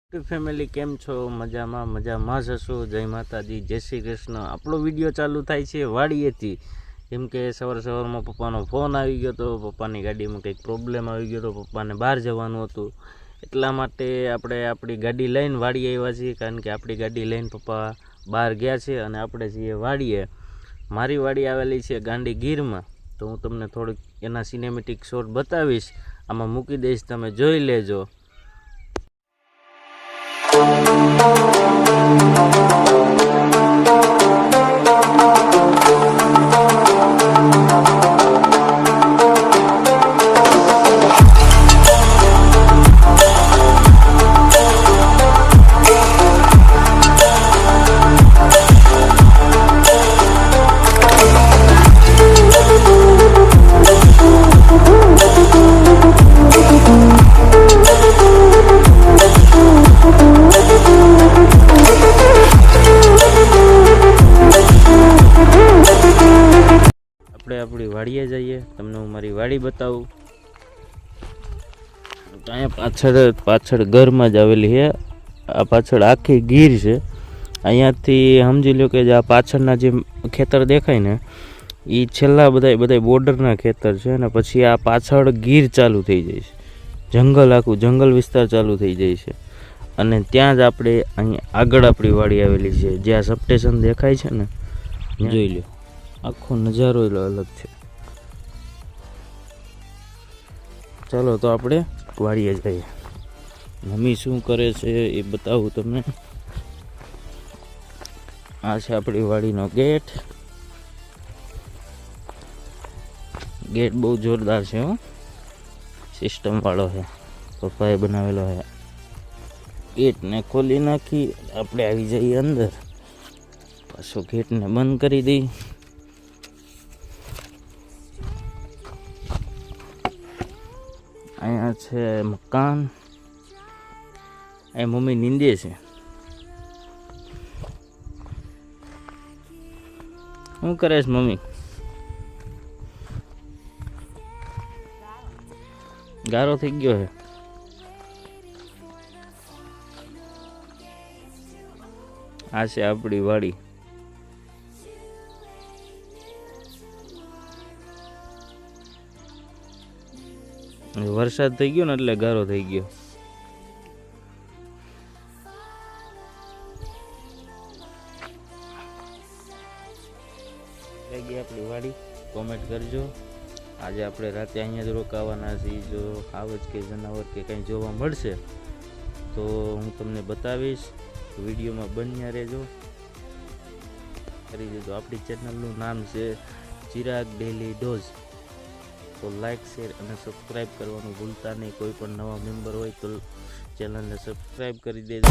Family કેમ છો? મજામાં હશો? જય માતાજી, જય શ્રી કૃષ્ણ। આપણો વિડીયો ચાલુ થાય છે વાડીએથી, કેમ કે સવારમાં પપ્પાનો ફોન આવી ગયો હતો। પપ્પાની ગાડીમાં કંઈક પ્રોબ્લેમ આવી ગયો હતો, પપ્પાને બહાર જવાનું હતું, એટલા માટે આપણે આપણી ગાડી લઈને વાડીએ આવ્યા છીએ। કારણ કે આપણી ગાડી લઈને પપ્પા બહાર ગયા છે અને આપણે છીએ વાડીએ। મારી વાડી આવેલી છે ગાંધીગીરમાં, તો હું તમને થોડીક એના સિનેમેટિક શોટ બતાવીશ, આમાં મૂકી દઈશ, તમે જોઈ લેજો। આપણે આપણી વાડીએ જઈએ, તમને હું મારી વાડી બતાવું। તો અહીંયા પાછળ ઘરમાં જ આવેલી છે। આ પાછળ આખી ગીર છે। અહીંયાથી સમજી લો કે આ પાછળના જે ખેતર દેખાય ને, એ છેલ્લા બધા બોર્ડરના ખેતર છે, અને પછી આ પાછળ ગીર ચાલુ થઈ જાય છે, જંગલ, આખું જંગલ વિસ્તાર ચાલુ થઈ જાય છે। અને ત્યાં જ આપણે અહીં આગળ આપણી વાડી આવેલી છે, જ્યાં સબસ્ટેશન દેખાય છે ને, જોઈ લો, આખો નજારો અલગ છે। ચાલો તો આપણે વાડીએ જઈએ। મમ્મી શું કરે છે એ બતાવું તમને। આ છે આપણી વાડીનો ગેટ। ગેટ બહુ જોરદાર છે, હો, સિસ્ટમ વાળો છે, પપ્પાએ બનાવેલો છે। ગેટને ખોલી નાખી આપણે આવી જઈએ અંદર, પાછો ગેટને બંધ કરી દઈ। અહીંયા છે મકાન, એ મમ્મી નીંદે છે। શું કરે છે મમ્મી? ગારો થઈ ગયો છે। આ છે આપણી વાડી। વરસાદ થઈ ગયો ને એટલે ગારો થઈ ગયો। લાગી આપણી વાડી, કોમેન્ટ કરજો। આજે આપણે રાતે અહીંયા જ રોકાવાના છીએ। જો આવજ કે જનાવર કે કંઈ જોવા મળશે તો હું તમને બતાવીશ, વિડીયોમાં બન્યા રહેજો, કરી દેજો। આપણી ચેનલનું નામ છે ચિરાગ ડેલી ડોઝ, તો લાઈક, શેર અને સબસ્ક્રાઈબ કરવાનું ભૂલતા નહીં। કોઈ પણ નવા મેમ્બર હોય તો ચેનલને સબસ્ક્રાઈબ કરી દેજો।